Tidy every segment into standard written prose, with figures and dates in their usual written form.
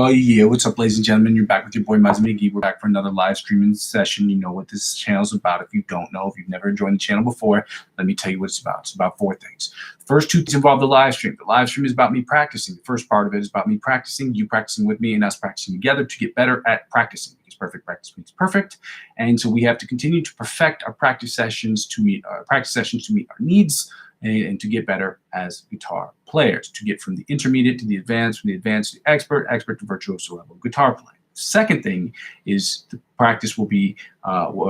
Oh yeah, what's up, ladies and gentlemen? You're back with your boy Muzzy McGee. We're back for another live streaming session. You know what this channel is about. If you don't know, if you've never joined the channel before, let me tell you what it's about. It's about 4 things. The first 2 things involve the live stream. The live stream is about me practicing. The first part of it is about me practicing, you practicing with me, and us practicing together to get better at practicing. Because perfect practice makes perfect, and so we have to continue to perfect our practice sessions to meet our needs. And to get better as guitar players, to get from the intermediate to the advanced, from the advanced to the expert, expert to virtuoso level guitar playing. Second thing is the practice will be,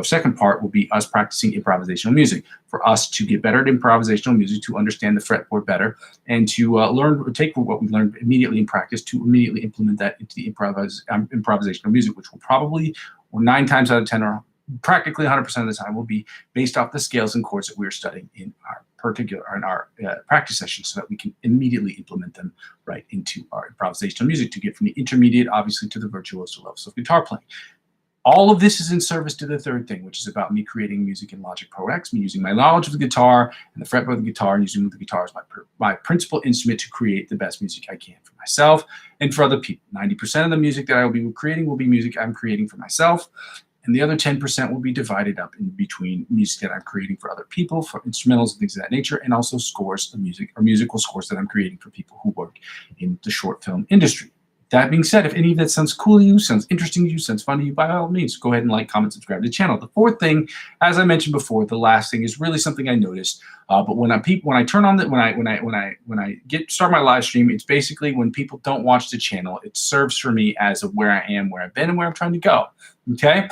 second part will be us practicing improvisational music. For us to get better at improvisational music, to understand the fretboard better, and to take what we learned immediately in practice to immediately implement that into the improvisational music, which will probably, or 9 times out of 10, or practically 100% of the time, will be based off the scales and chords that we're studying in our practice sessions, so that we can immediately implement them right into our improvisational music to get from the intermediate, obviously, to the virtuoso levels of guitar playing. All of this is in service to the third thing, which is about me creating music in Logic Pro X, me using my knowledge of the guitar and the fretboard of the guitar, and using the guitar as my principal instrument to create the best music I can for myself and for other people. 90% of the music that I will be creating will be music I'm creating for myself. And the other 10% will be divided up in between music that I'm creating for other people, for instrumentals and things of that nature, and also scores of music or musical scores that I'm creating for people who work in the short film industry. That being said, if any of that sounds cool to you, sounds interesting to you, sounds fun to you, by all means, go ahead and like, comment, subscribe to the channel. The fourth thing, as I mentioned before, the last thing is really something I noticed. But when I turn on the when I start my live stream, it's basically when people don't watch the channel, it serves for me as a where I am, where I've been, and where I'm trying to go. Okay,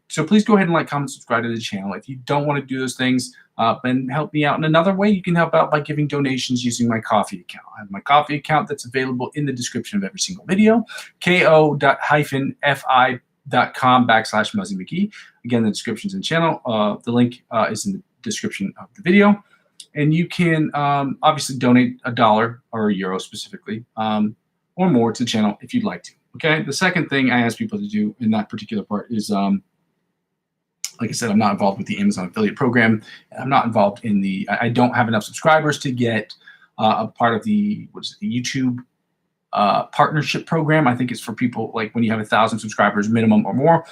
so please go ahead and like, comment, subscribe to the channel. If you don't want to do those things, and help me out in another way, you can help out by giving donations using my Ko-fi account. I have my Ko-fi account that's available in the description of every single video, ko-fi.com/Muzzy McGee. Again, the description's in the channel. The link is in the description of the video. And you can obviously donate $1 or €1 specifically, or more to the channel if you'd like to. Okay, the second thing I ask people to do in that particular part is, like I said, I'm not involved with the Amazon affiliate program. I'm not involved in I don't have enough subscribers to get a part of the YouTube partnership program. I think it's for people like when you have 1,000 subscribers minimum or more.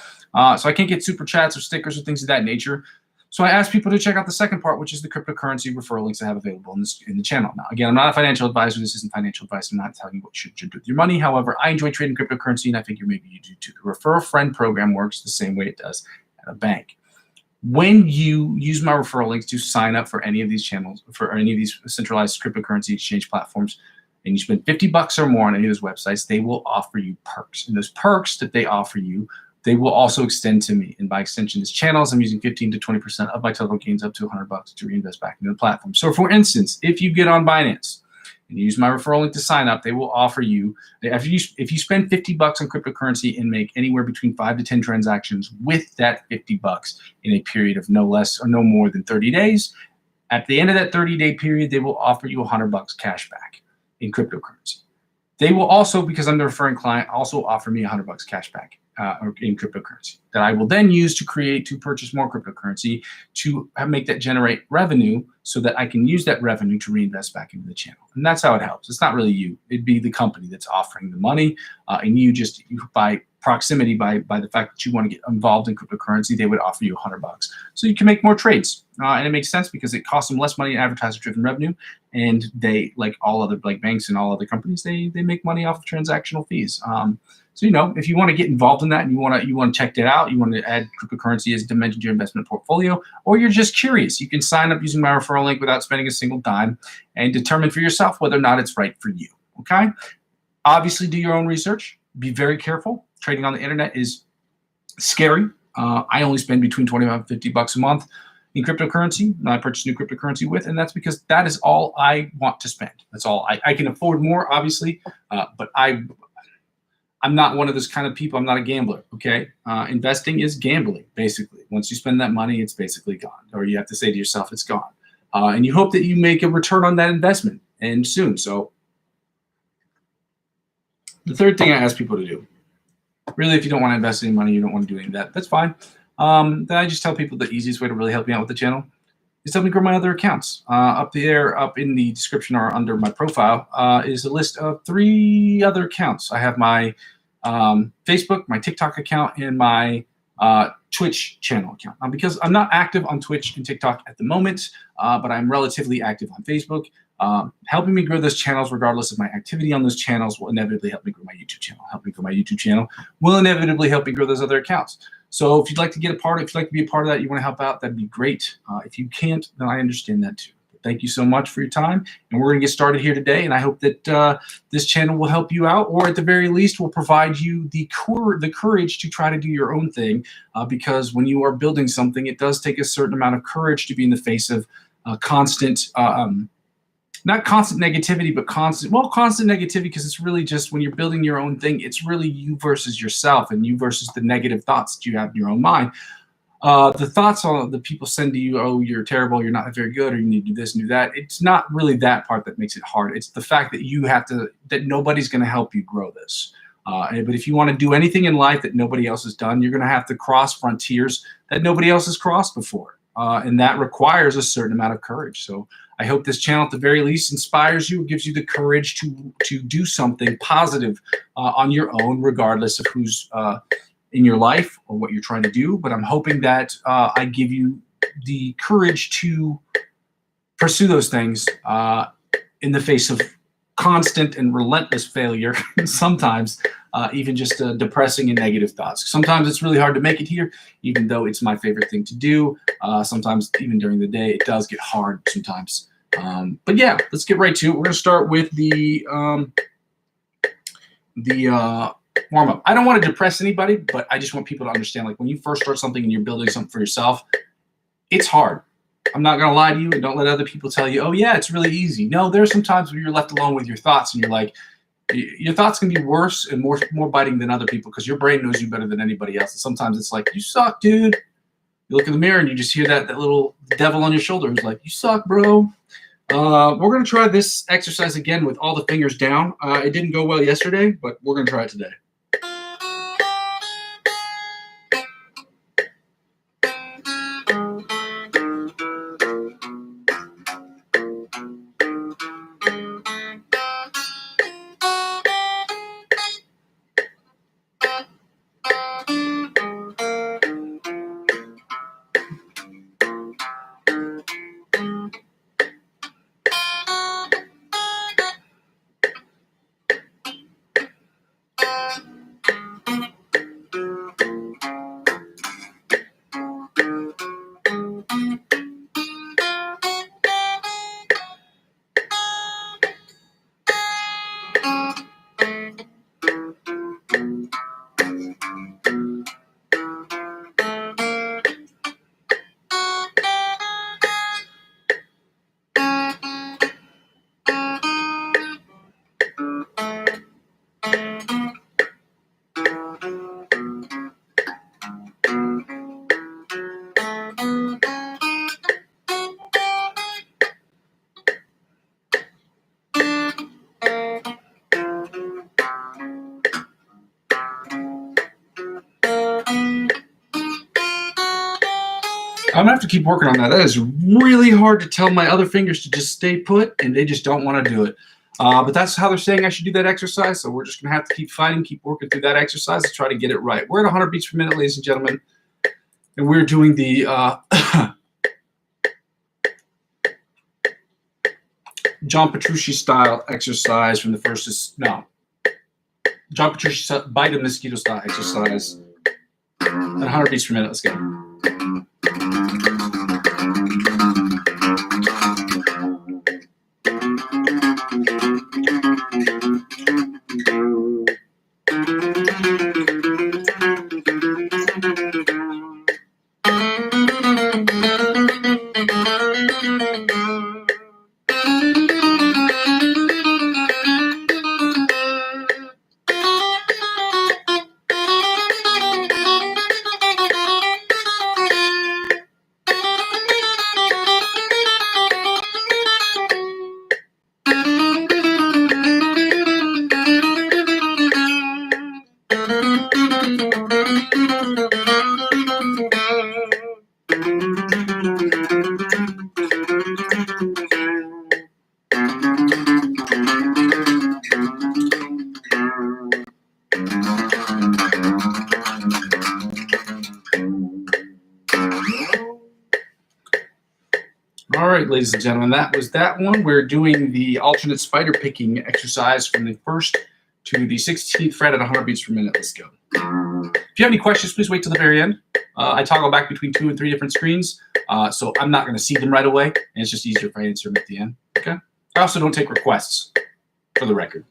So I can't get super chats or stickers or things of that nature. So I ask people to check out the second part, which is the cryptocurrency referral links I have available in the channel. Now, again, I'm not a financial advisor. This isn't financial advice. I'm not telling you what you should do with your money. However, I enjoy trading cryptocurrency, and I figure maybe you do too. The Refer a Friend program works the same way it does at a bank. When you use my referral links to sign up for any of these channels, for any of these centralized cryptocurrency exchange platforms, and you spend $50 or more on any of those websites, they will offer you perks. And those perks that they offer you, they will also extend to me. And by extension, this channel, I'm using 15 to 20% of my total gains up to $100 to reinvest back into the platform. So for instance, if you get on Binance and you use my referral link to sign up, they will offer you, if you spend $50 on cryptocurrency and make anywhere between 5 to 10 transactions with that $50 in a period of no less or no more than 30 days, at the end of that 30-day period, they will offer you $100 cash back in cryptocurrency. They will also, because I'm the referring client, also offer me $100 cash back in cryptocurrency that I will then use to purchase more cryptocurrency to make that generate revenue so that I can use that revenue to reinvest back into the channel. And that's how it helps. It's not really you. It'd be the company that's offering the money. And you by proximity, by the fact that you want to get involved in cryptocurrency, they would offer you $100. So you can make more trades. And it makes sense because it costs them less money in advertiser-driven revenue. And they, like all other banks and all other companies, they make money off of transactional fees. So, if you want to get involved in that and you want to check that out, you want to add cryptocurrency as a dimension to your investment portfolio, or you're just curious, you can sign up using my referral link without spending a single dime and determine for yourself whether or not it's right for you. Okay? Obviously, do your own research. Be very careful. Trading on the internet is scary. I only spend between $25 and $50 a month in cryptocurrency, and I purchase new cryptocurrency with, and that's because that is all I want to spend. That's all. I can afford more, obviously, but I'm not one of those kind of people. I'm not a gambler, okay? Investing is gambling, basically. Once you spend that money, it's basically gone. Or you have to say to yourself, it's gone. And you hope that you make a return on that investment, and soon. So the third thing I ask people to do, really, if you don't want to invest any money, you don't want to do any of that, that's fine. Then I just tell people the easiest way to really help me out with the channel is help me grow my other accounts. Up there, up in the description or under my profile, is a list of 3 other accounts. I have my Facebook, my TikTok account, and my Twitch channel account. Because I'm not active on Twitch and TikTok at the moment, but I'm relatively active on Facebook. Helping me grow those channels, regardless of my activity on those channels, will inevitably help me grow my YouTube channel. Helping grow my YouTube channel will inevitably help me grow those other accounts. So if you'd like to get a part, if you'd like to be a part of that, you want to help out, that'd be great. If you can't, then I understand that too. But thank you so much for your time, and we're going to get started here today. And I hope that this channel will help you out, or at the very least, will provide you the courage to try to do your own thing. Because when you are building something, it does take a certain amount of courage to be in the face of constant. Not constant negativity, but constant negativity, because it's really just when you're building your own thing, it's really you versus yourself and you versus the negative thoughts that you have in your own mind. The thoughts that people send to you, oh, you're terrible, you're not very good, or you need to do this and do that. It's not really that part that makes it hard. It's the fact that you have to, that nobody's going to help you grow this. But if you want to do anything in life that nobody else has done, you're going to have to cross frontiers that nobody else has crossed before. And that requires a certain amount of courage. So I hope this channel, at the very least, inspires you, gives you the courage to do something positive on your own, regardless of who's in your life or what you're trying to do. But I'm hoping that I give you the courage to pursue those things in the face of constant and relentless failure, sometimes even just depressing and negative thoughts. Sometimes it's really hard to make it here, even though it's my favorite thing to do. Sometimes even during the day, it does get hard sometimes. But yeah, let's get right to it. We're going to start with the warm-up. I don't want to depress anybody, but I just want people to understand, like, when you first start something and you're building something for yourself, it's hard. I'm not going to lie to you, and don't let other people tell you, oh yeah, it's really easy. No, there's some times where you're left alone with your thoughts, and you're like, your thoughts can be worse and more biting than other people, because your brain knows you better than anybody else. And sometimes it's like, you suck, dude. You look in the mirror and you just hear that little devil on your shoulder who's like, you suck, bro. We're going to try this exercise again with all the fingers down. It didn't go well yesterday, but we're going to try it today. I'm gonna have to keep working on that. That is really hard to tell my other fingers to just stay put, and they just don't want to do it. But that's how they're saying I should do that exercise, so we're just gonna have to keep fighting, keep working through that exercise to try to get it right. We're at 100 beats per minute, ladies and gentlemen, and we're doing the John Petrucci style exercise from the John Petrucci bite a mosquito style exercise at 100 beats per minute. Let's go. right, ladies and gentlemen, that was that one. We're doing the alternate spider picking exercise from the 1st to the 16th fret at 100 beats per minute. Let's go. If you have any questions, please wait till the very end. I toggle back between 2 and 3 different screens, so I'm not going to see them right away, and it's just easier if I answer them at the end. Okay. I also don't take requests, for the record.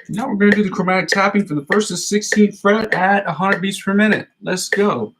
Now we're going to do the chromatic tapping from the 1st to 16th fret at 100 beats per minute. Let's go.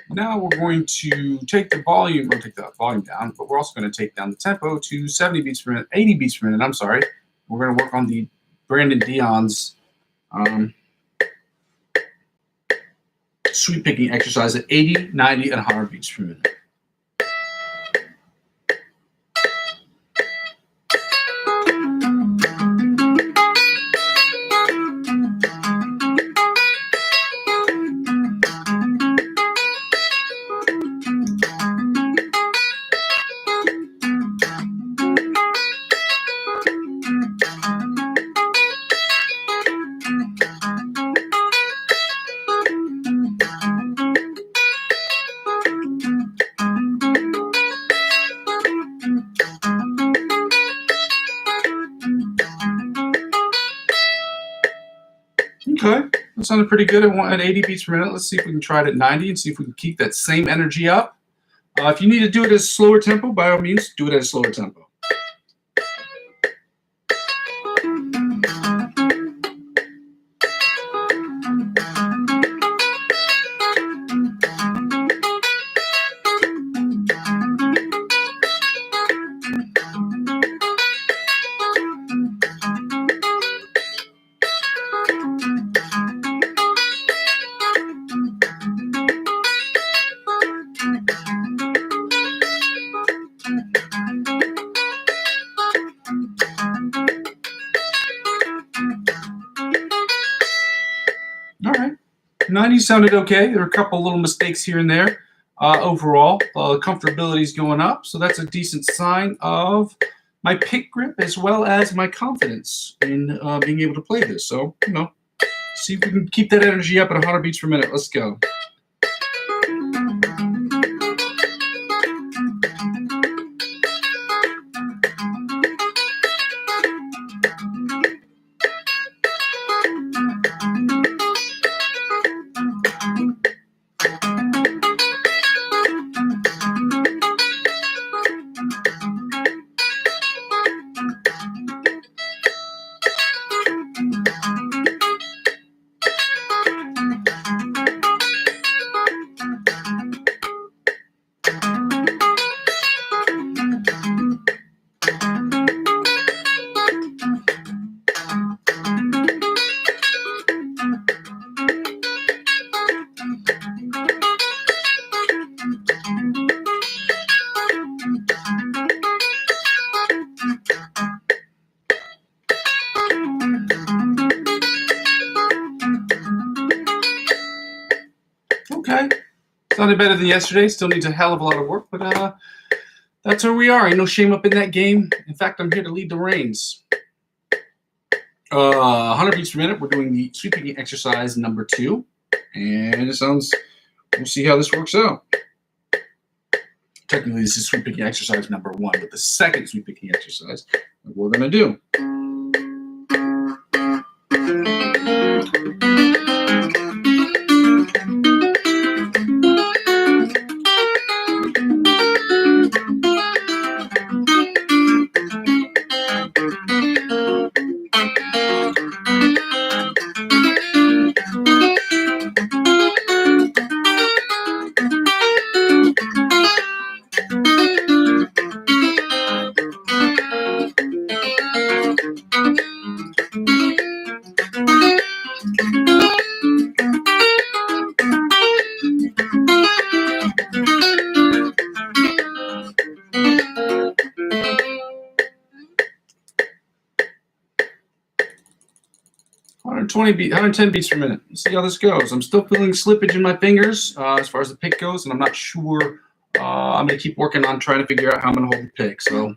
Now we're going to take the volume, we'll take the volume down, but we're also going to take down the tempo to 70 beats per minute, 80 beats per minute, I'm sorry. We're going to work on the Brandon Dion's sweep picking exercise at 80, 90, and 100 beats per minute. Okay, that sounded pretty good at 80 beats per minute. Let's see if we can try it at 90 and see if we can keep that same energy up. If you need to do it at a slower tempo, by all means, do it at a slower tempo. All right, 90 sounded okay. There were a couple little mistakes here and there. Overall, comfortability is going up, so that's a decent sign of my pick grip as well as my confidence in being able to play this. So, you know, see if we can keep that energy up at 100 beats per minute. Let's go. Okay. Sounded better than yesterday. Still needs a hell of a lot of work, but that's where we are. Ain't no shame up in that game. In fact, I'm here to lead the reins. 100 beats per minute. We're doing the sweep picking exercise number 2. And we'll see how this works out. Technically, this is sweep picking exercise number 1, but the second sweep picking exercise that we're going to do. 110 beats per minute. Let's see how this goes. I'm still feeling slippage in my fingers as far as the pick goes, and I'm not sure. I'm going to keep working on trying to figure out how I'm going to hold the pick. So.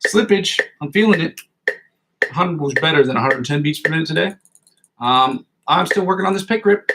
Slippage, I'm feeling it. 100 was better than 110 beats per minute today. I'm still working on this pick grip.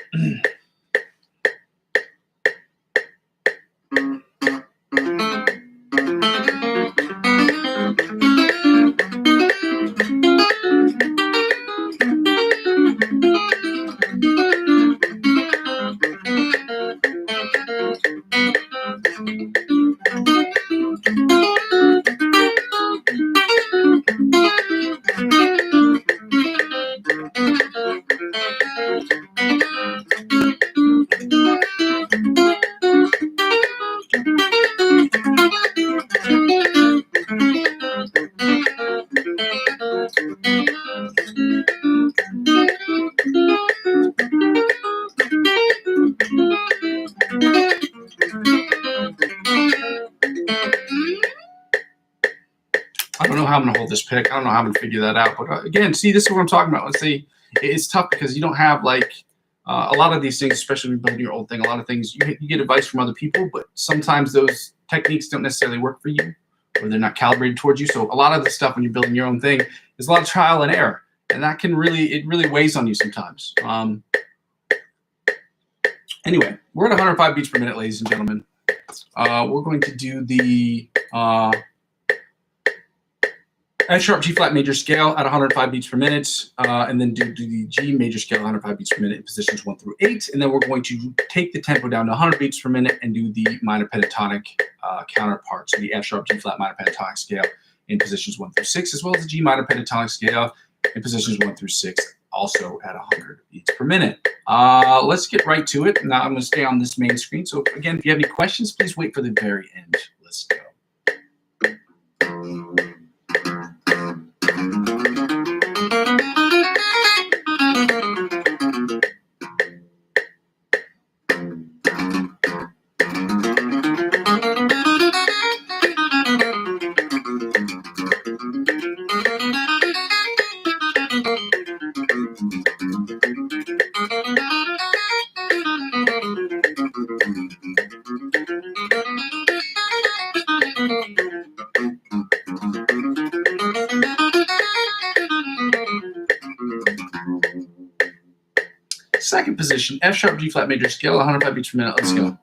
I don't know how I'm going to hold this pick. I don't know how I'm going to figure that out. But again, see, this is what I'm talking about. Let's see, it's tough because you don't have like a lot of these things, especially when you're building your own thing. A lot of things you get advice from other people, but sometimes those techniques don't necessarily work for you, or they're not calibrated towards you. So a lot of the stuff when you're building your own thing is a lot of trial and error, and that can really weighs on you sometimes. Anyway, we're at 105 beats per minute, ladies and gentlemen. We're going to do the F sharp G flat major scale at 105 beats per minute, and then do the G major scale at 105 beats per minute in positions 1 through 8, and then we're going to take the tempo down to 100 beats per minute and do the minor pentatonic counterpart, so the F sharp G flat minor pentatonic scale in positions 1 through 6, as well as the G minor pentatonic scale in positions 1 through 6, also at 100 beats per minute. Let's get right to it. Now I'm going to stay on this main screen. So again, if you have any questions, please wait for the very end. Let's go. Second position, F sharp G flat major scale, 105 beats per minute. Let's go.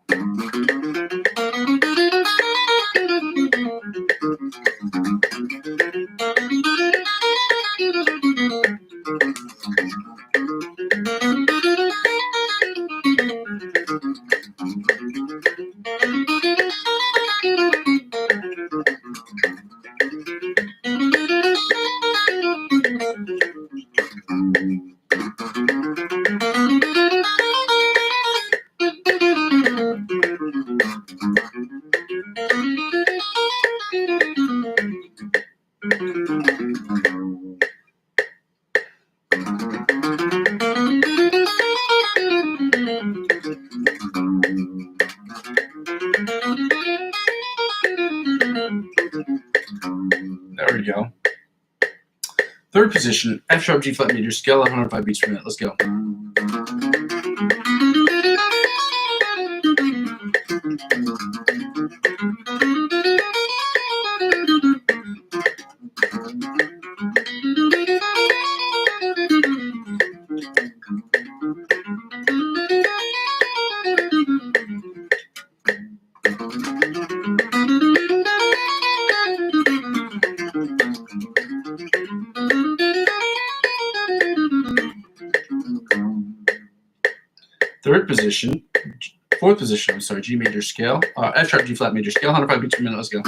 There we go. Third position, F sharp, G flat major scale, 105 beats per minute. Let's go. Fourth position, I'm sorry, G major scale, F sharp, G flat major scale, 105 beats per minute. Let's go.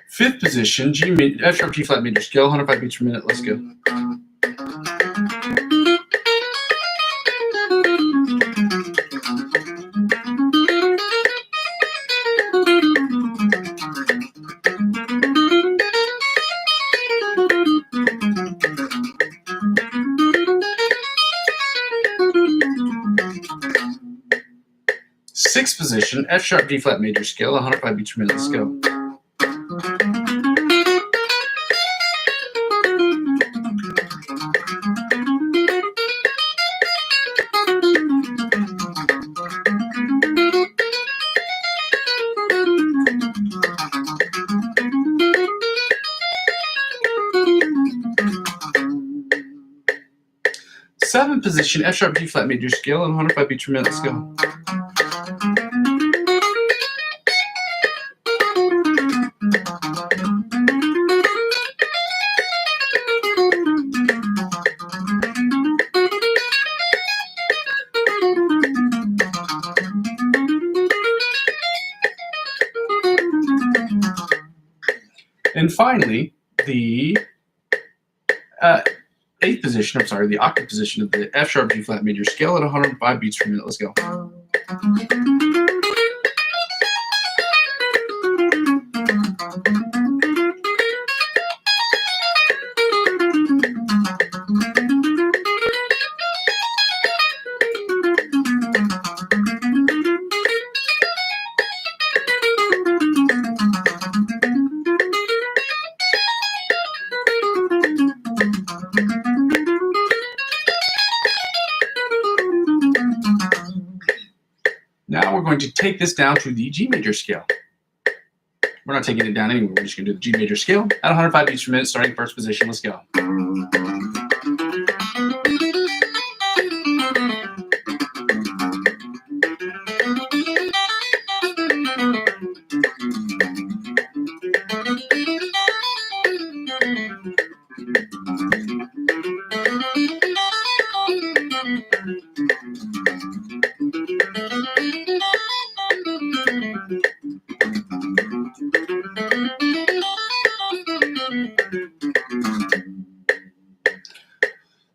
Fifth position, F sharp, G flat major scale, 105 beats per minute. Let's go. Sixth position, F sharp, G flat major scale, 105 beats per minute. Let's go. Seventh position, F sharp, G flat major scale, 105 beats per minute. Let's go. And finally, the eighth position, I'm sorry, the octave position of the F sharp, G flat major scale at 105 beats per minute. Let's go. Now we're going to take this down to the G major scale. We're not taking it down anywhere. We're just going to do the G major scale at 105 beats per minute, starting first position. Let's go.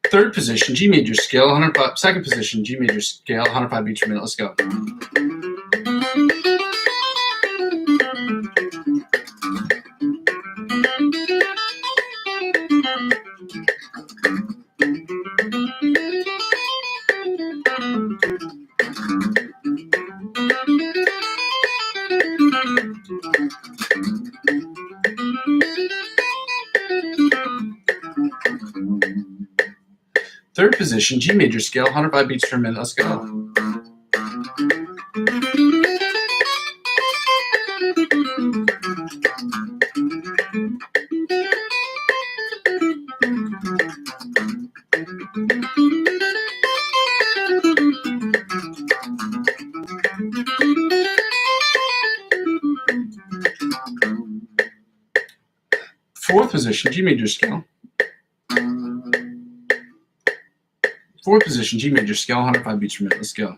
Third position, G major scale, 105. Second position, G major scale, 105 beats per minute. Let's go. Third position, G major scale, 105 beats per minute. Let's go. Fourth position, G major scale. Fourth position, G major scale, 105 beats per minute. Let's go.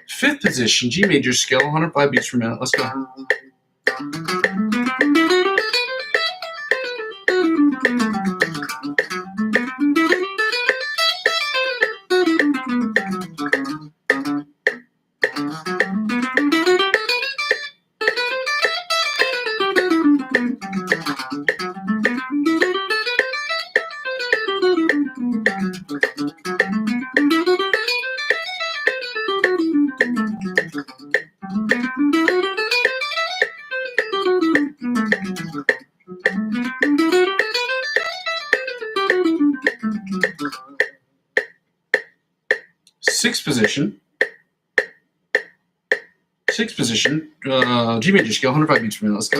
Fifth position, G major scale, 105 beats per minute. Let's go. Sixth position, G major scale, 105 beats per minute. Let's go.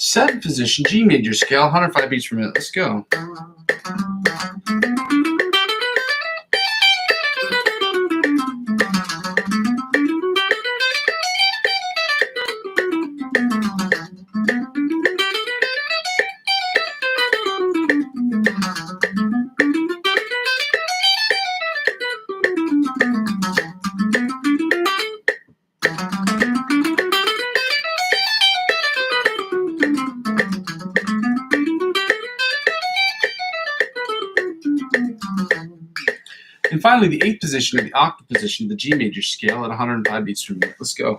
Seventh position, G major scale, 105 beats per minute. Let's go. And finally, the eighth position, or the octave position, the G major scale at 105 beats per minute. Let's go.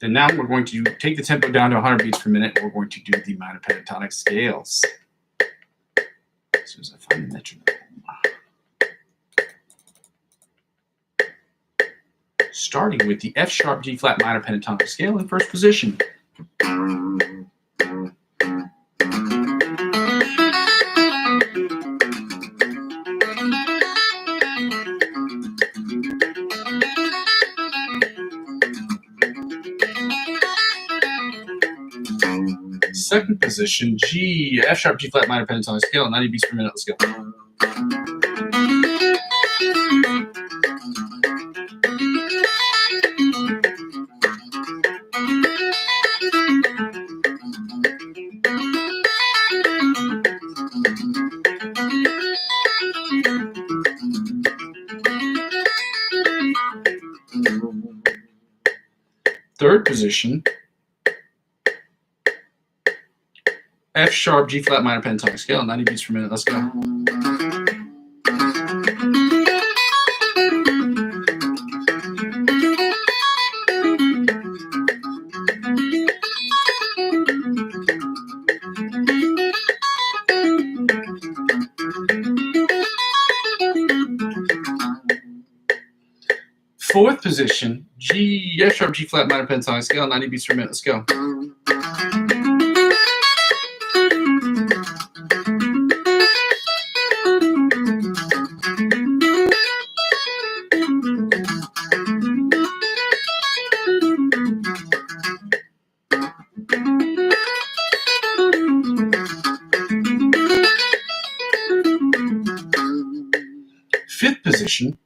Then now we're going to take the tempo down to 100 beats per minute, and we're going to do the minor pentatonic scales. As soon as I find the metronome. Starting with the F sharp G flat minor pentatonic scale in first position. Second position, F sharp G flat minor pentatonic scale, 90 beats per minute. Let's go. Third position, F sharp G flat minor pentatonic scale, 90 beats per minute. Let's go. Fourth position, F sharp G flat minor pentatonic scale, 90 beats per minute. Let's go. Fifth position,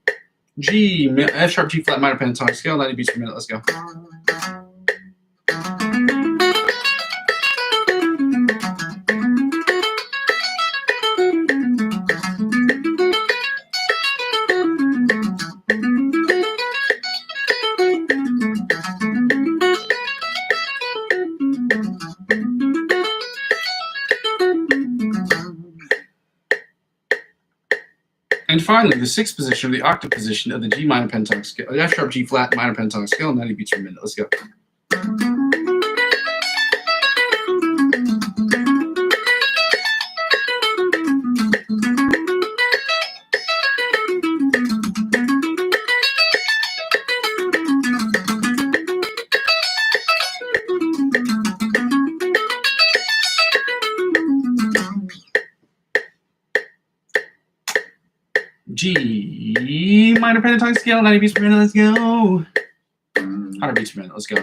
F sharp G flat minor pentatonic scale, 90 beats per minute. Let's go. And finally, the sixth position, or the octave position of the G minor pentatonic scale, the F sharp G flat minor pentatonic scale, 90 beats per minute. Let's go. G minor pentatonic scale, 90 beats per minute. Let's go. 100 beats per minute. Let's go.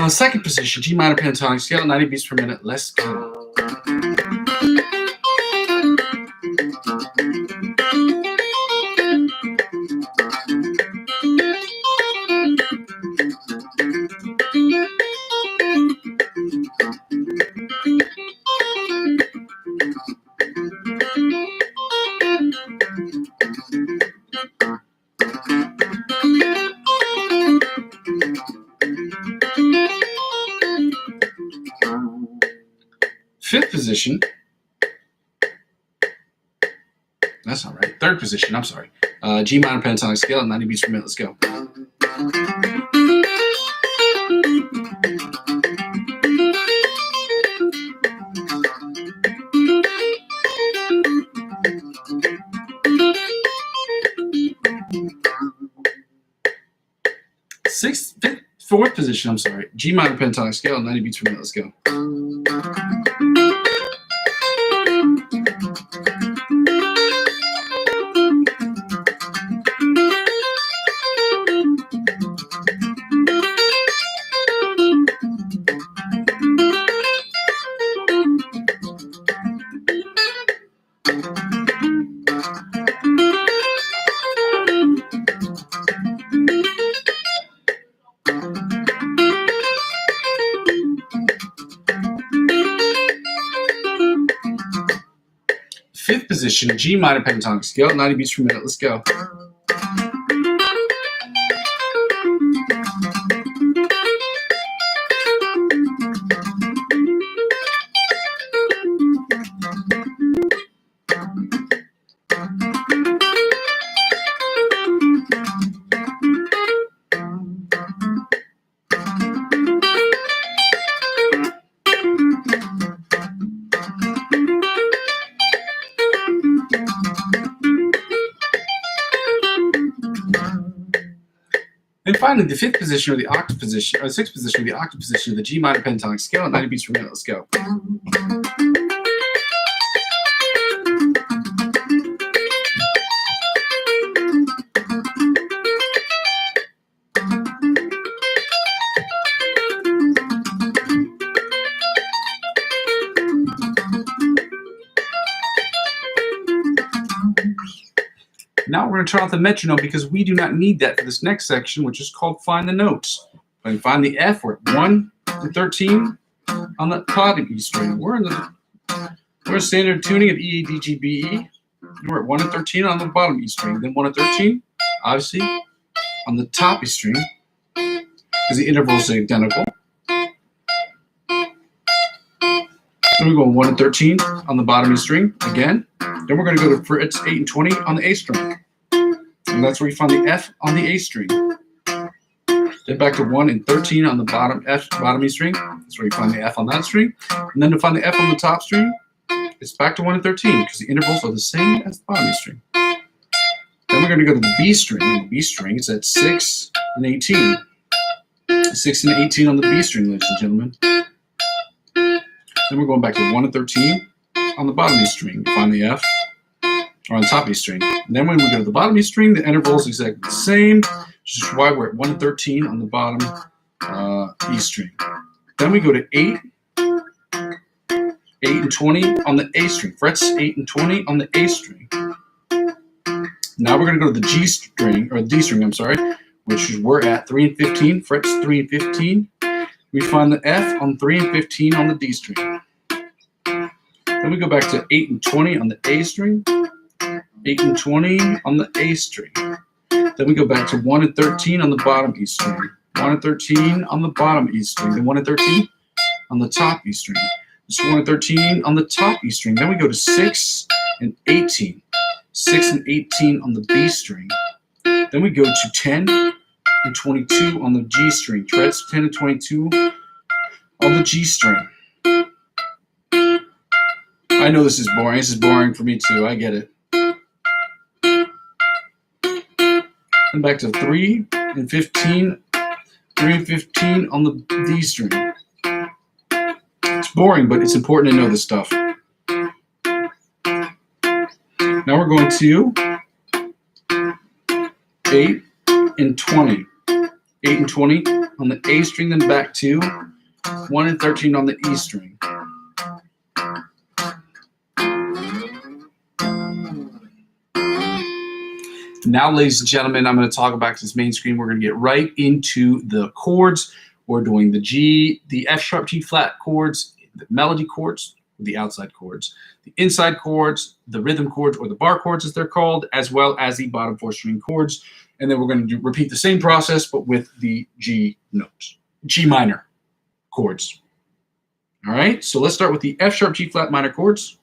Second position, G minor pentatonic scale, 90 beats per minute. Let's go. Fifth position. That's all right. Third position. I'm sorry. G minor pentatonic scale, 90 beats per minute. Let's go. Fourth position. I'm sorry. G minor pentatonic scale, 90 beats per minute. Let's go. Fifth position, G minor pentatonic scale, 90 beats per minute. Let's go. And finally, the fifth position, or the octave position, or the sixth position, or the octave position of the G minor pentatonic scale, 90 beats per minute. Let's go. Now we're going to turn off the metronome because we do not need that for this next section, which is called Find the Notes. If I can find the F, we're at 1 to 13 on the bottom E string. We're standard tuning of E, A, D, G, B, E. We're at 1 to 13 on the bottom E string. Then 1 to 13, obviously, on the top E string, because the intervals are identical. Then we go 1 to 13 on the bottom E string again. Then we're going to go to frets 8 and 20 on the A string. And that's where you find the F on the A string. Then back to 1 and 13 on the bottom E string. That's where you find the F on that string. And then to find the F on the top string, it's back to 1 and 13 because the intervals are the same as the bottom E string. Then we're going to go to the B string. And the B string is at 6 and 18. 6 and 18 on the B string, ladies and gentlemen. Then we're going back to 1 and 13 on the bottom E string. You find the F, or on top E string. And then when we go to the bottom E string, the interval is exactly the same, which is why we're at 1 and 13 on the bottom E string. Then we go to 8 and 20 on the A string. Frets 8 and 20 on the A string. Now we're going to go to the G string, or the D string, I'm sorry, which is we're at 3 and 15. Frets 3 and 15. We find the F on 3 and 15 on the D string. Then we go back to 8 and 20 on the A string, 8 and 20 on the A string. Then we go back to 1 and 13 on the bottom E string, 1 and 13 on the bottom E string, then 1 and 13 on the top E string. Just 1 and 13 on the top E string. Then we go to 6 and 18, 6 and 18 on the B string. Then we go to 10 and 22 on the G string. Frets 10 and 22 on the G string. I know this is boring. This is boring for me too. I get it. And back to 3 and 15, 3 and 15 on the D string. It's boring, but it's important to know this stuff. Now we're going to 8 and 20. 8 and 20 on the A string, then back to 1 and 13 on the E string. Now, ladies and gentlemen, I'm going to talk back to this main screen. We're going to get right into the chords. We're doing the G, the F sharp, G flat chords, the melody chords, the outside chords, the inside chords, the rhythm chords, or the bar chords as they're called, as well as the bottom 4 string chords. And then we're going to repeat the same process, but with the G notes, G minor chords. All right, so let's start with the F sharp, G flat minor chords.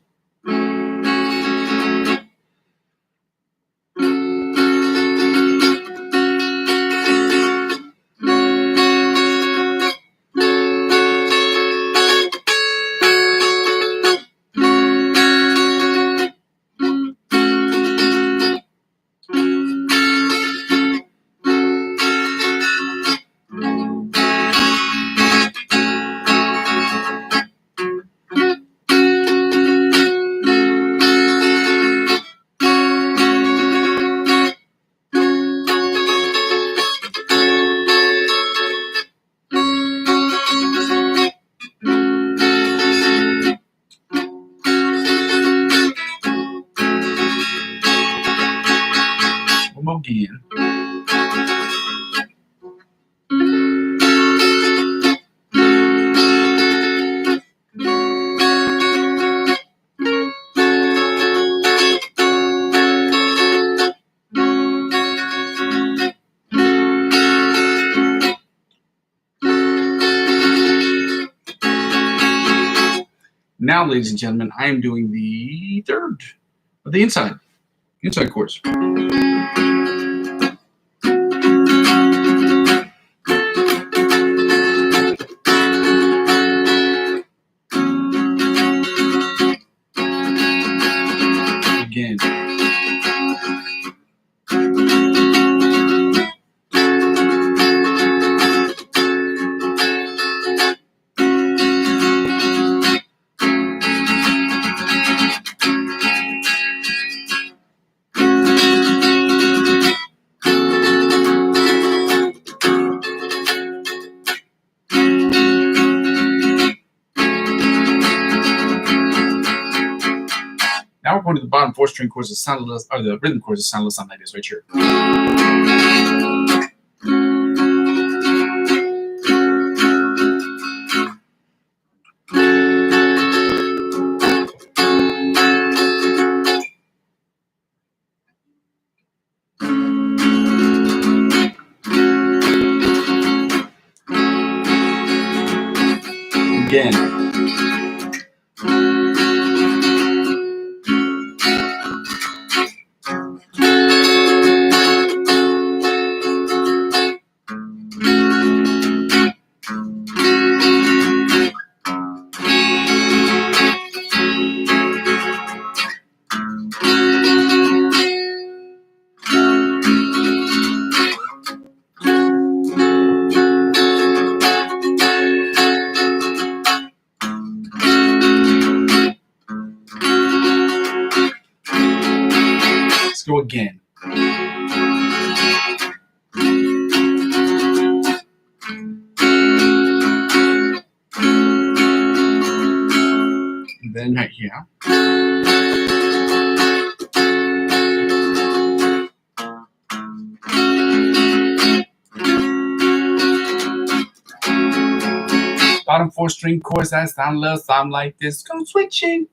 Again. Now, ladies and gentlemen, I am doing the third of the inside chords. Again. Now we're going to the bottom 4 string chords that sound a little, or the rhythm chords that sound a little something like this right here. Again. Let's go again. And then right here. bottom 4 string chords that sound a little something like this. Go switching.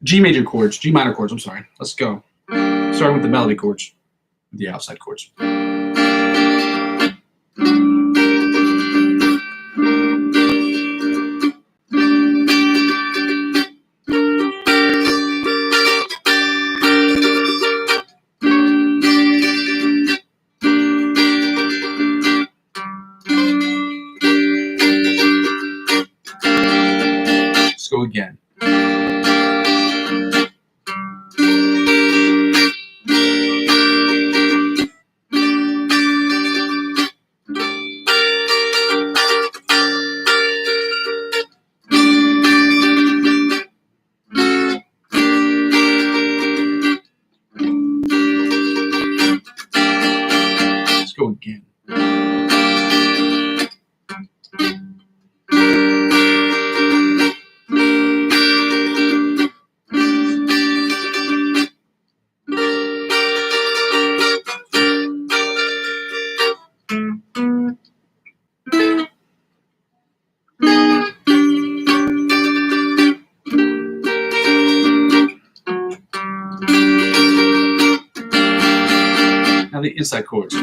G major chords, G minor chords, I'm sorry. Let's go. Starting with the melody chords, the outside chords. Let's go again. Let's go again. Now the inside chords.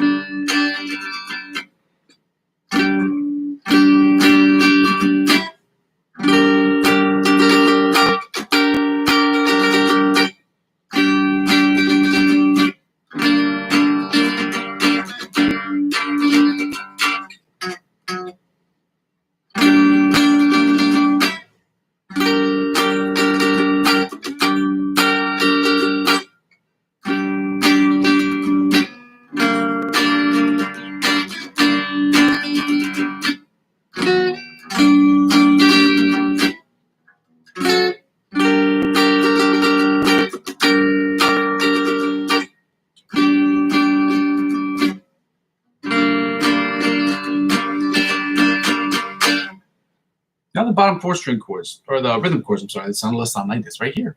Now the bottom 4 string chords, or the rhythm chords, I'm sorry, that sound a little something like this right here.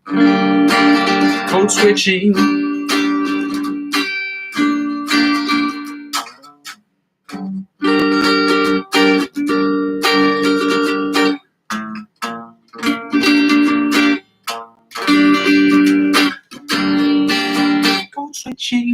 Code switching. Code switching.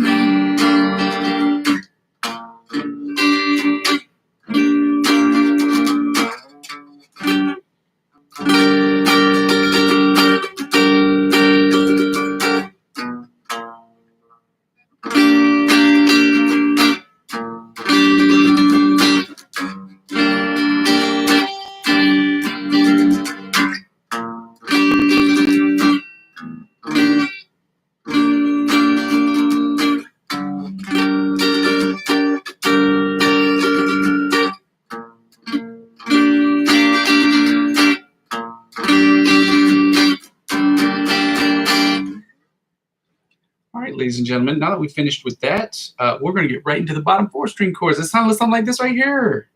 All right, ladies and gentlemen, now that we've finished with that, we're going to get right into the bottom 4 string chords. It sounds something like this right here.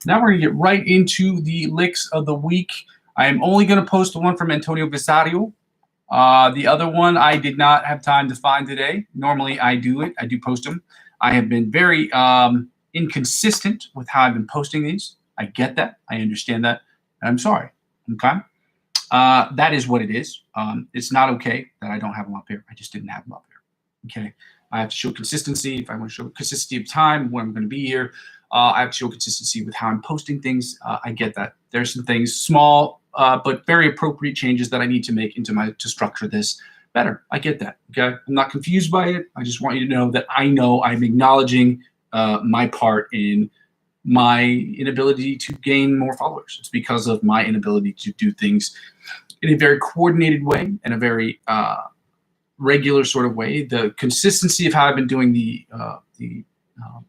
Now we're going to get right into the licks of the week. I am only going to post the one from Antonio Visario. The other one I did not have time to find today. Normally I do it. I do post them. I have been very inconsistent with how I've been posting these. I get that. I understand that. I'm sorry. Okay. That is what it is. It's not okay that I don't have them up here. I just didn't have them up here. Okay. I have to show consistency. If I want to show consistency of time, when I'm going to be here, I have to show consistency with how I'm posting things. I get that. There's some things, small but very appropriate changes that I need to make to structure this better. I get that. Okay. I'm not confused by it. I just want you to know that I know I'm acknowledging my part in my inability to gain more followers. It's because of my inability to do things in a very coordinated way, in a very regular sort of way. The consistency of how I've been doing the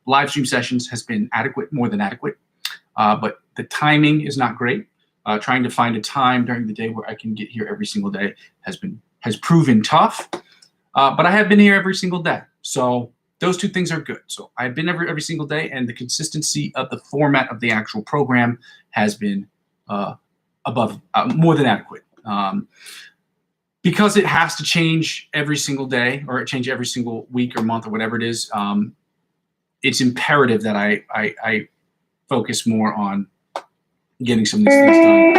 live stream sessions has been adequate, more than adequate, but the timing is not great. Trying to find a time during the day where I can get here every single day has proven tough, but I have been here every single day. So those two things are good. So I've been every single day, and the consistency of the format of the actual program has been more than adequate. Because it has to change every single day, or change every single week or month or whatever it is, it's imperative that I focus more on getting some of these things done.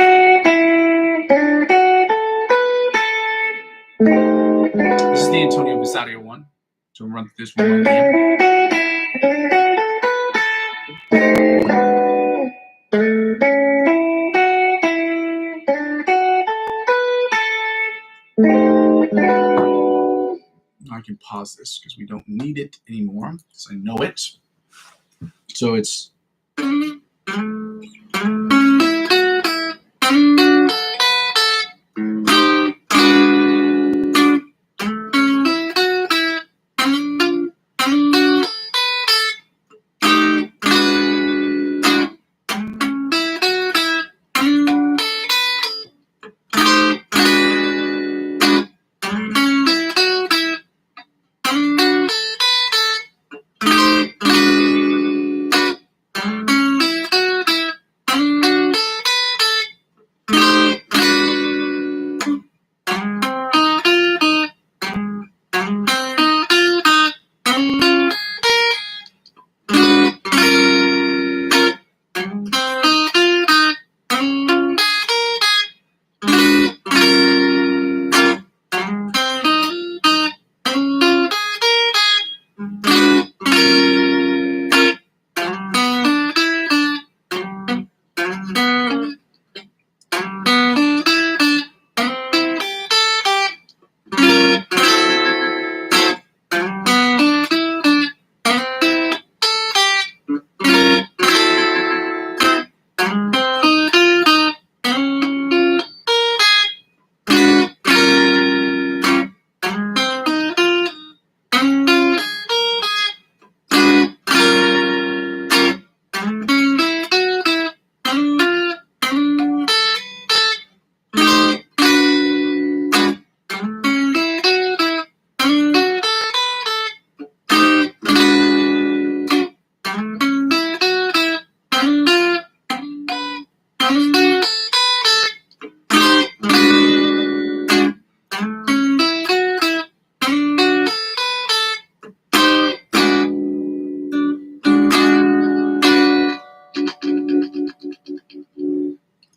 This is the Antonio Visario one. So I'm running through this one again. I can pause this because we don't need it anymore, because I know it. So it's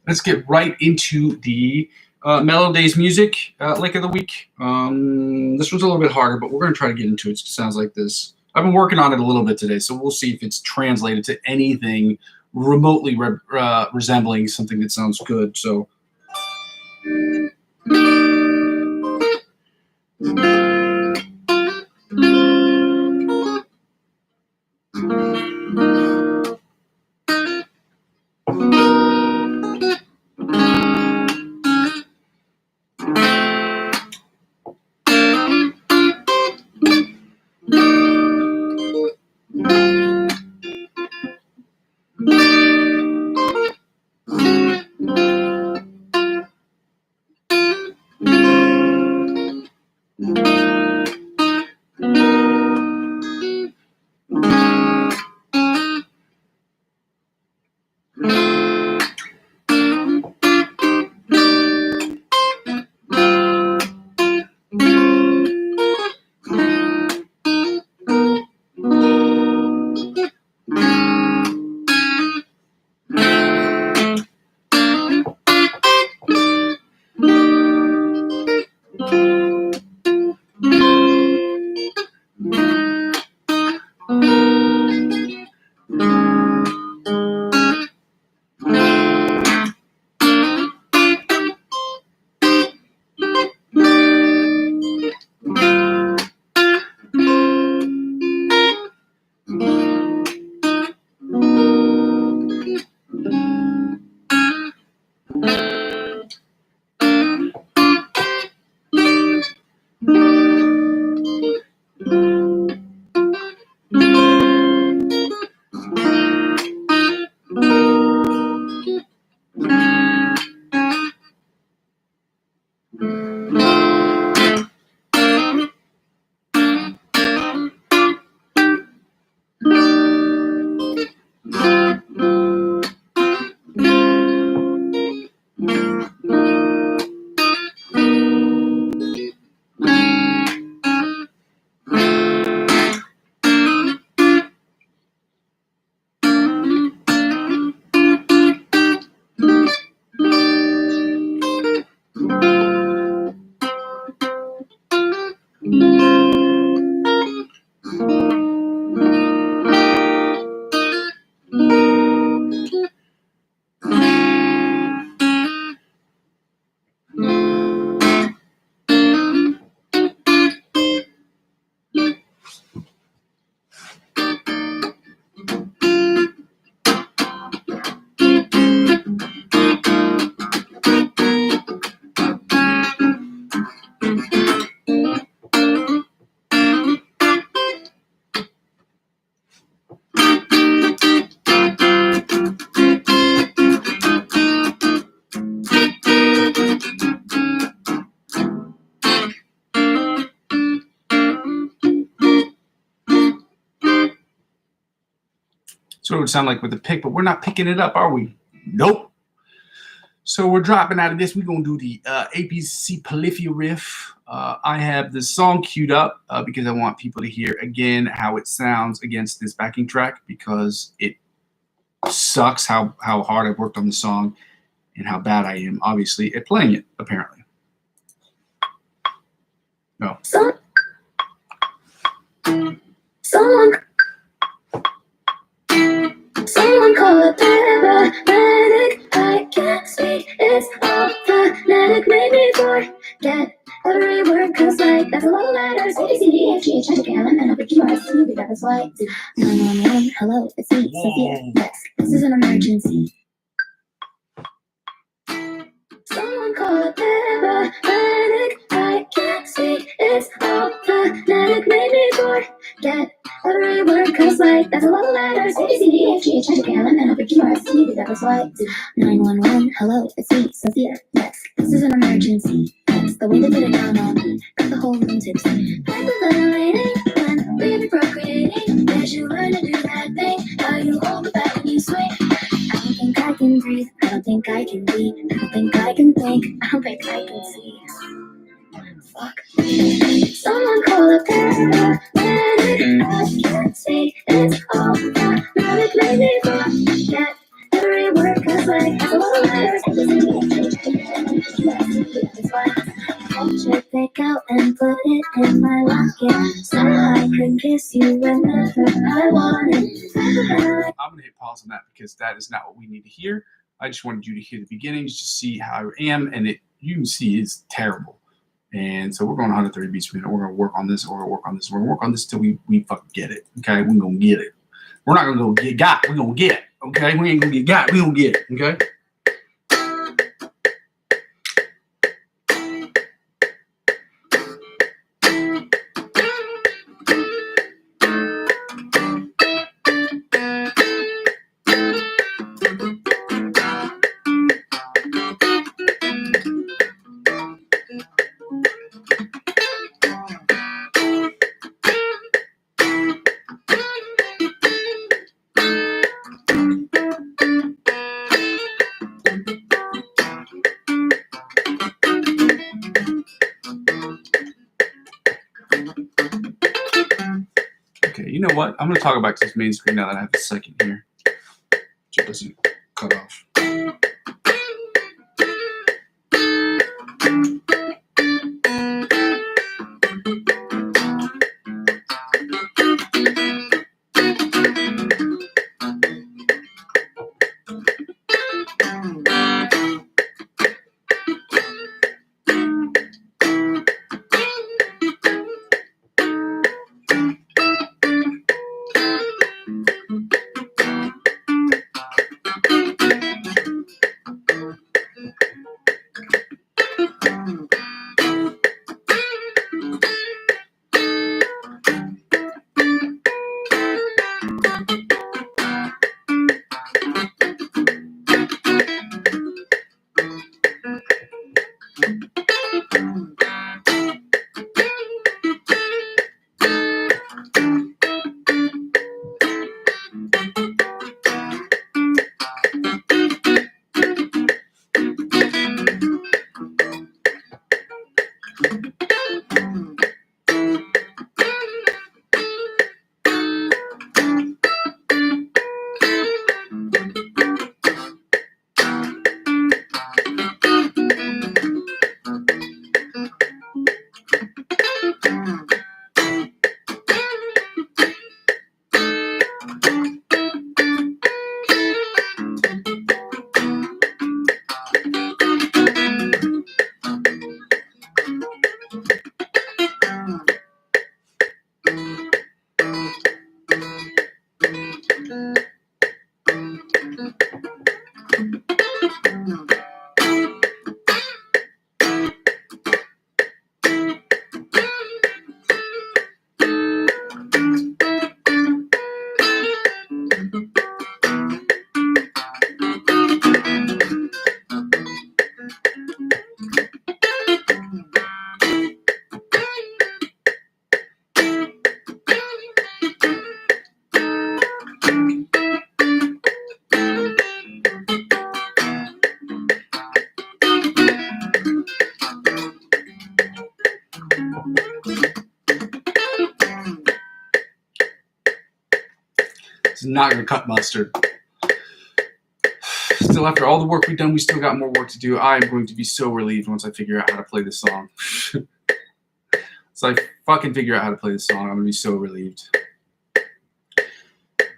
let's get right into the Mellow Days music lick of the week. This one's a little bit harder, but we're going to try to get into it. It sounds like this. I've been working on it a little bit today, so we'll see if it's translated to anything remotely resembling something that sounds good. So. So it would sound like with the pick, but we're not picking it up, are we? Nope. So we're dropping out of this. We're going to do the APC Polyphia riff. I have the song queued up because I want people to hear again how it sounds against this backing track, because it sucks how hard I've worked on the song and how bad I am, obviously, at playing it, apparently. No. Someone call a paramedic. I can't speak, it's all phonetic. Made me forget every word, cause like that's a lot of letters. A, B, C, D, E, F, G, H, I, J, K, L, M, N, O, P, Q, R, S, T, U, V, W, X, Y, Z. 911, hello, it's me, Sophia. Yes, this is an emergency. Someone call a paramedic. I can't speak, it's all phonetic. Made me forget every word, cause like that's a lot of letters. A, B, C, D, E, F, G, H, I, J, K, L, M, N, O, P, Q, R, S, T, U, V, W, X, Y, Z. 911, hello, it's me, Sophia. Yes, this is an emergency. Yes, the way they put it down on me got the whole room tipsy. Hyperventilating when we're procreating. As you learn to do that thing, how you hold it back when you swing. I don't think I can breathe. I don't think I can be. I don't think I can think. I don't think I can see. Fuck. Someone call a paramedic. I can't speak. It's all automatic. Made me forget every word, cause like that's a lot of letters. Check back out and put it in my locket, so I can kiss you whenever I want it. I'm going to hit pause on that because that is not what we need to hear. I just wanted you to hear the beginning, just to see how I am, and you can see it's terrible. And so we're going 130 beats per minute. We're going to work on this, or we're going to work on this. We're going to work on this till we fucking get it. Okay, we're going to get it. We're not going to go get got. We're going to get it. Okay, we ain't going to get got. We're going to get it. Okay. Okay, you know what? I'm going to talk about this main screen now that I have a second here, so it doesn't cut off. It's not going to cut mustard. Still, after all the work we've done, we still got more work to do. I am going to be so relieved once I figure out how to play this song. So I fucking figure out how to play this song, I'm going to be so relieved.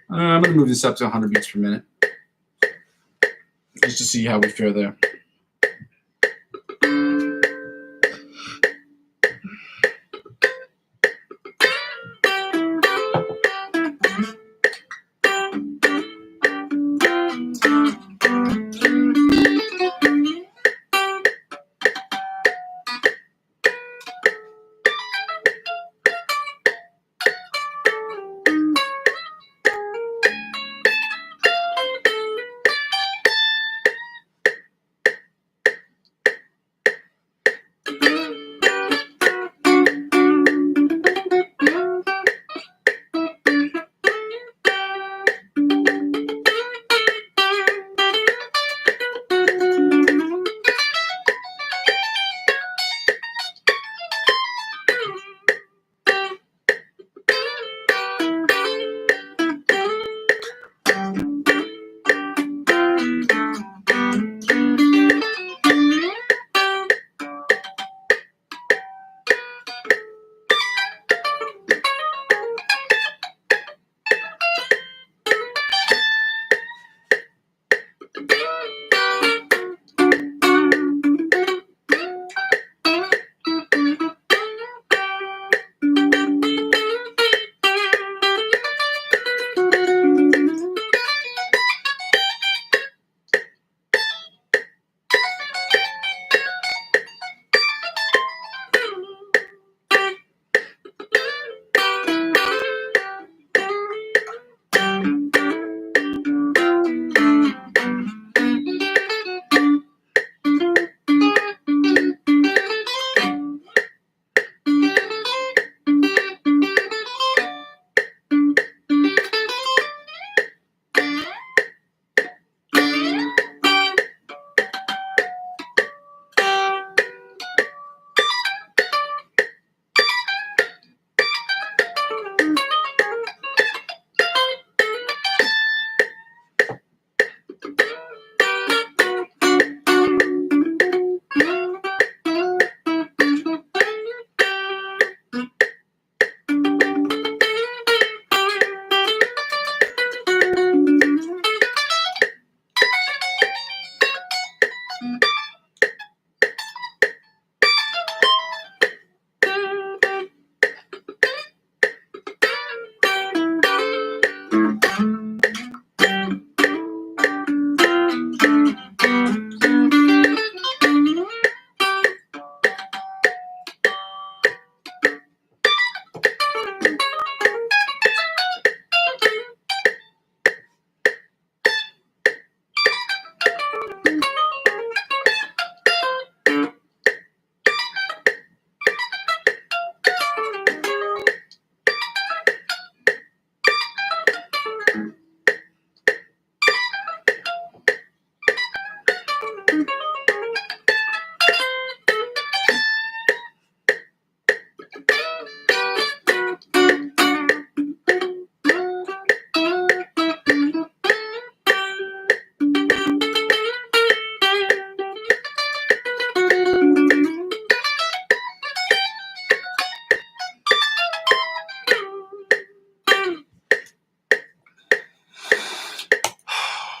I'm going to move this up to 100 beats per minute. Just to see how we fare there.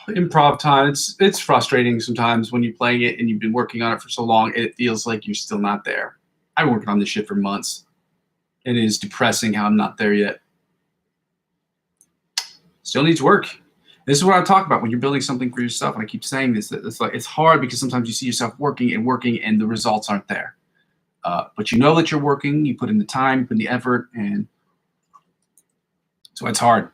Improv time. It's frustrating sometimes when you're playing it and you've been working on it for so long. It feels like you're still not there. I've been working on this shit for months. It is depressing how I'm not there yet. Still needs work. This is what I talk about when you're building something for yourself. And I keep saying this. It's hard because sometimes you see yourself working and the results aren't there. But you know that you're working. You put in the time, you put in the effort, and so it's hard.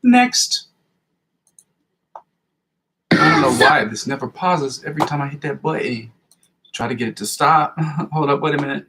Next. I don't know why this never pauses every time I hit that button. Try to get it to stop. Hold up, wait a minute.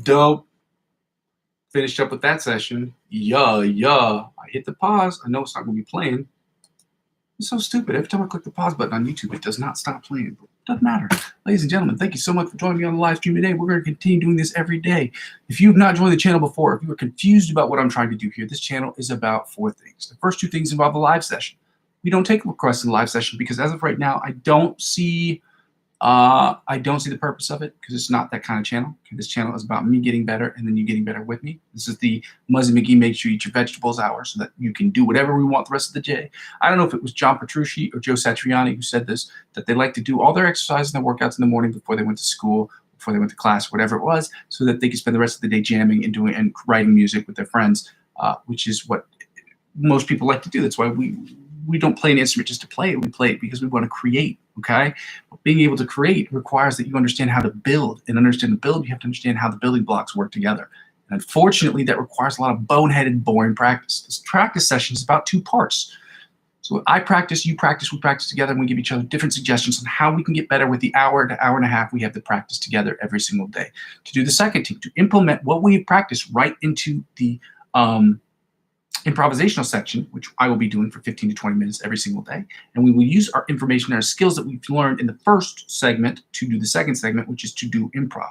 Dope. Finished up with that session. Yeah. I hit the pause. I know it's not going to be playing. It's so stupid. Every time I click the pause button on YouTube, it does not stop playing. But it doesn't matter. Ladies and gentlemen, thank you so much for joining me on the live stream today. We're going to continue doing this every day. If you have not joined the channel before, if you are confused about what I'm trying to do here, this channel is about 4 things. The first 2 things involve a live session. We don't take requests in the live session because as of right now, I don't see the purpose of it because it's not that kind of channel. This channel is about me getting better and then you getting better with me. This is the Muzzy McGee make sure you eat your vegetables hour so that you can do whatever we want the rest of the day. I don't know if it was John Petrucci or Joe Satriani who said this, that they like to do all their exercise and their workouts in the morning before they went to school, before they went to class, whatever it was, so that they could spend the rest of the day jamming and doing and writing music with their friends, which is what most people like to do. That's why we don't play an instrument just to play it. We play it because we want to create, okay? But being able to create requires that you understand how to build. And understand the build, you have to understand how the building blocks work together. And unfortunately, that requires a lot of boneheaded, boring practice. This practice session is about 2 parts. So I practice, you practice, we practice together, and we give each other different suggestions on how we can get better with the hour to hour and a half we have to practice together every single day. To do the second thing, to implement what we've practiced right into the improvisational section, which I will be doing for 15 to 20 minutes every single day. And we will use our information and our skills that we've learned in the first segment to do the second segment, which is to do improv.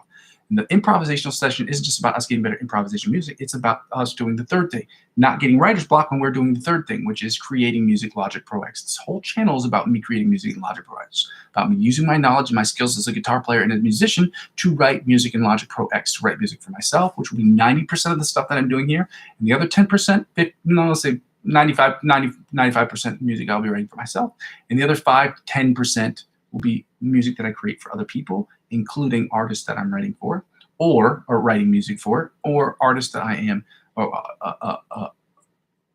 And the improvisational session isn't just about us getting better improvisation music. It's about us doing the third thing, not getting writer's block when we're doing the third thing, which is creating music, Logic Pro X. This whole channel is about me creating music in Logic Pro X, about me using my knowledge and my skills as a guitar player and a musician to write music in Logic Pro X, to write music for myself, which will be 90% of the stuff that I'm doing here. And the other 10%, let's say 95% music I'll be writing for myself. And the other 5 to 10% will be music that I create for other people, including artists that I'm writing for, or writing music for, or artists that I am,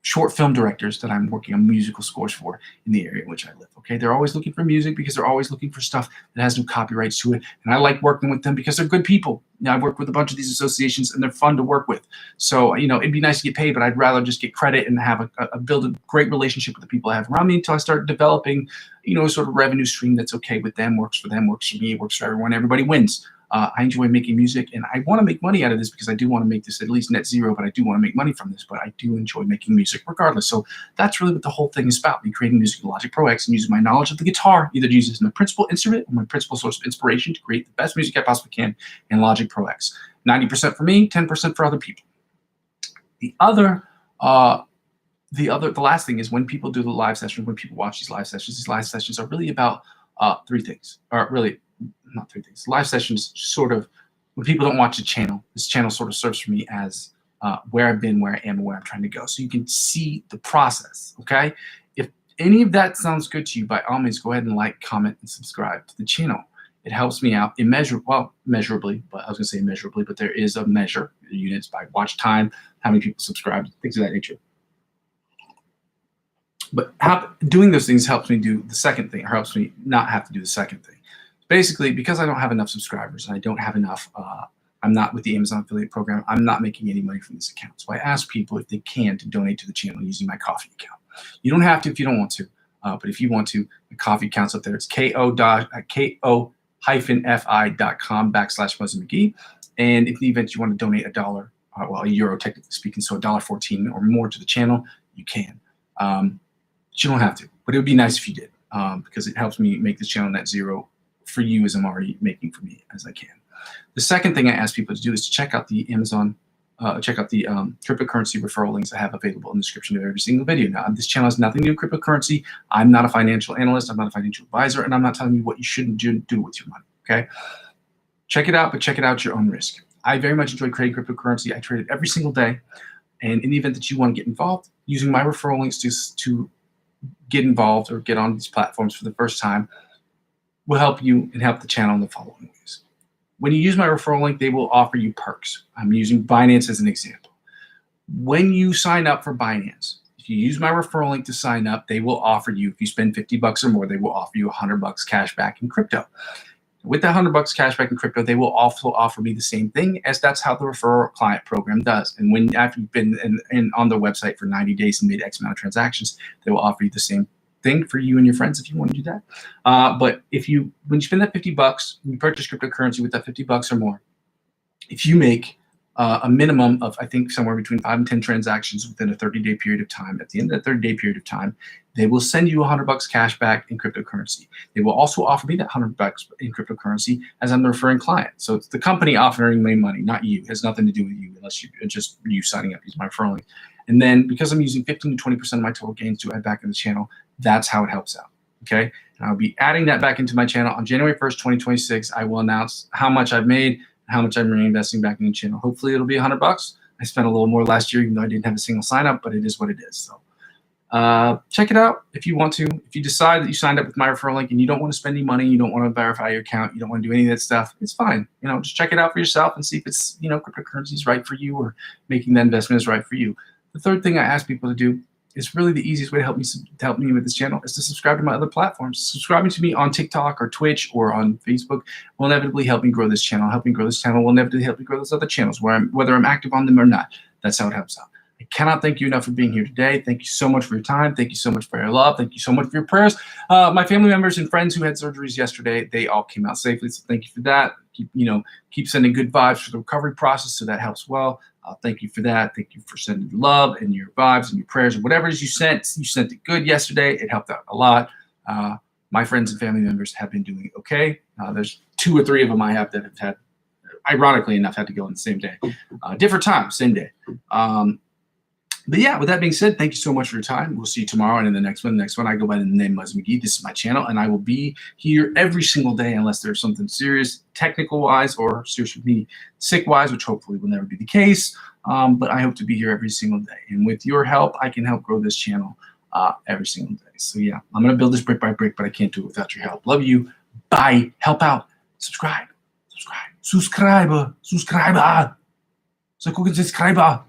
short film directors that I'm working on musical scores for in the area in which I live. Okay, they're always looking for music because they're always looking for stuff that has no copyrights to it, and I like working with them because they're good people. Now, I've worked with a bunch of these associations, and they're fun to work with. So, you know, it'd be nice to get paid, but I'd rather just get credit and have build a great relationship with the people I have around me until I start developing, you know, sort of revenue stream that's okay with them, works for me, works for everyone. Everybody wins. I enjoy making music, and I want to make money out of this because I do want to make this at least net zero, but I do want to make money from this, but I do enjoy making music regardless. So that's really what the whole thing is about, me creating music in Logic Pro X and using my knowledge of the guitar, either to use it as my principal instrument or my principal source of inspiration to create the best music I possibly can in Logic Pro X. 90% for me, 10% for other people. The last thing is when people do the live session, when people watch these live sessions are really about three things, or really not three things. Live sessions sort of, when people don't watch the channel, this channel sort of serves for me as where I've been, where I am, and where I'm trying to go. So you can see the process, okay? If any of that sounds good to you, by all means, go ahead and like, comment, and subscribe to the channel. It helps me out measurably, but I was gonna say immeasurably, but there is a measure, units by watch time, how many people subscribe, things of that nature. But doing those things helps me do the second thing, or helps me not have to do the second thing. Basically, because I don't have enough subscribers and I don't have enough, I'm not with the Amazon affiliate program, I'm not making any money from this account. So I ask people if they can to donate to the channel using my Ko-fi account. You don't have to if you don't want to, but if you want to, the Ko-fi account's up there. It's ko-fi.com/Muzzy McGee. And if in the event you want to donate $1, well, €1 technically speaking, so $1.14 or more to the channel, you can. But you don't have to, but it would be nice if you did, because it helps me make this channel net zero for you as I'm already making for me as I can. The second thing I ask people to do is to check out the Amazon, cryptocurrency referral links I have available in the description of every single video. Now, this channel has nothing to do with cryptocurrency. I'm not a financial analyst. I'm not a financial advisor, and I'm not telling you what you shouldn't do with your money, okay? Check it out, but check it out at your own risk. I very much enjoy creating cryptocurrency. I trade it every single day, and in the event that you want to get involved, using my referral links to get involved or get on these platforms for the first time will help you and help the channel in the following ways. When you use my referral link, they will offer you perks. I'm using Binance as an example. When you sign up for Binance, if you use my referral link to sign up, they will offer you, if you spend $50 or more, they will offer you $100 cash back in crypto. With that $100 cash back in crypto, they will also offer me the same thing, as that's how the referral client program does. And when after you've been on their website for 90 days and made X amount of transactions, they will offer you the same thing for you and your friends if you want to do that. But when you spend that $50, you purchase cryptocurrency with that $50 or more, if you make a minimum of, I think, somewhere between 5 and 10 transactions within a 30-day period of time, at the end of that 30-day period of time, they will send you $100 cash back in cryptocurrency. They will also offer me that $100 in cryptocurrency as I'm the referring client. So it's the company offering me money, not you. It has nothing to do with you, unless it's just you signing up using my referral link. And then because I'm using 15 to 20% of my total gains to add back in the channel, that's how it helps out, okay? And I'll be adding that back into my channel on January 1st, 2026. I will announce how much I've made, how much I'm reinvesting back in the channel. Hopefully it'll be $100. I spent a little more last year, even though I didn't have a single sign up, but it is what it is. So check it out if you want to. If you decide that you signed up with my referral link and you don't want to spend any money, you don't want to verify your account, you don't want to do any of that stuff, it's fine. Just check it out for yourself and see if it's, cryptocurrency is right for you, or making the investment is right for you. The third thing I ask people to do is really the easiest way to help me with this channel is to subscribe to my other platforms. Subscribing to me on TikTok or Twitch or on Facebook will inevitably help me grow this channel. Helping grow this channel will inevitably help me grow those other channels, whether I'm active on them or not. That's how it helps out. I cannot thank you enough for being here today. Thank you so much for your time. Thank you so much for your love. Thank you so much for your prayers. My family members and friends who had surgeries yesterday, they all came out safely. So thank you for that. Keep sending good vibes for the recovery process, so that helps well. Thank you for that. Thank you for sending love and your vibes and your prayers and whatever it is you sent. You sent it good yesterday. It helped out a lot. My friends and family members have been doing okay. There's 2 or 3 of them I have that have had, ironically enough, had to go on the same day. Different time, same day. But yeah, with that being said, thank you so much for your time. We'll see you tomorrow and in the next one. The next one, I go by the name Muzzy McGee. This is my channel, and I will be here every single day unless there's something serious, technical-wise, or serious with me, sick-wise, which hopefully will never be the case. But I hope to be here every single day. And with your help, I can help grow this channel every single day. So yeah, I'm going to build this brick by brick, but I can't do it without your help. Love you. Bye. Help out. Subscribe. So gucken, subscriber.